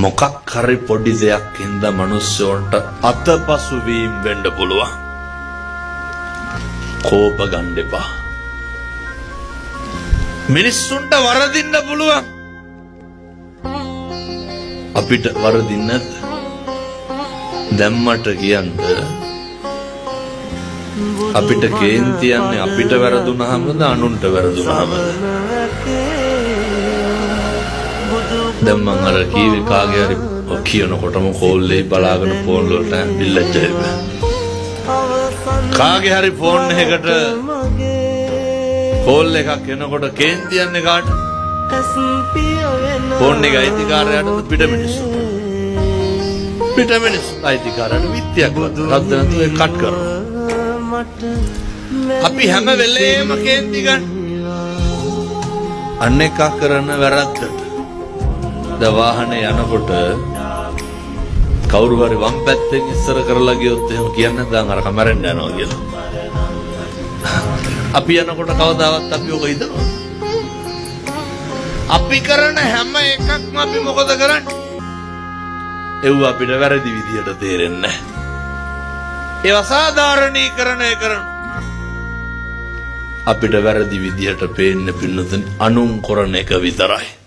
මොකක් හරි පොඩි දෙයක් හින්දා මිනිස්සුන්ට අතපසු වීම වෙන්න පුළුවන්. කෝප ගන්න එපා. මිනිස්සුන්ට වරදින්න පුළුවන්. අපිට වරදින්න නැද්ද? දැම්මට කියන්න අපිට කේන්ති යන්නේ අපිට වැරදුනහමද අනුන්ට වැරදුනහමද? දැන් මං අර කීවේ කාගේ හරි කියනකොටම කෝල්ලේ බලාගෙන ෆෝන් වලට බිල්ලච්චයි. කාගේ හරි ෆෝන් එකකට කෝල් එකක් එනකොට කේන්ති යන්නේ කාට? ෆෝන් එක අයිතිකාරයාට පිට මිනිස්සු. පිට මිනිස්සු අයිතිකාරයාට විත්‍යක් රද්ද නැතුව කට් කරනවා. අපි හැම වෙලේම කේන්ති ගන්න. අන්න එකක් කරන වැරද්දට. ද වාහනේ යනකොට කවුරු හරි වම් පැත්තෙන් ඉස්සර කරලා ගියොත් එහෙම කියන්නේ දැන් අර කමරෙන් යනවා කියලා. අපි යනකොට කවදාවත් අපි ඔක ඉදනවා. අපි කරන හැම එකක්ම අපි මොකද කරන්නේ? ඒව අපිට වැරදි විදියට තේරෙන්නේ නැහැ. ඒව සාධාරණීකරණය කරන අපිට වැරදි විදියට පේන්න පින්නතුන් අනුන් කරන එක විතරයි.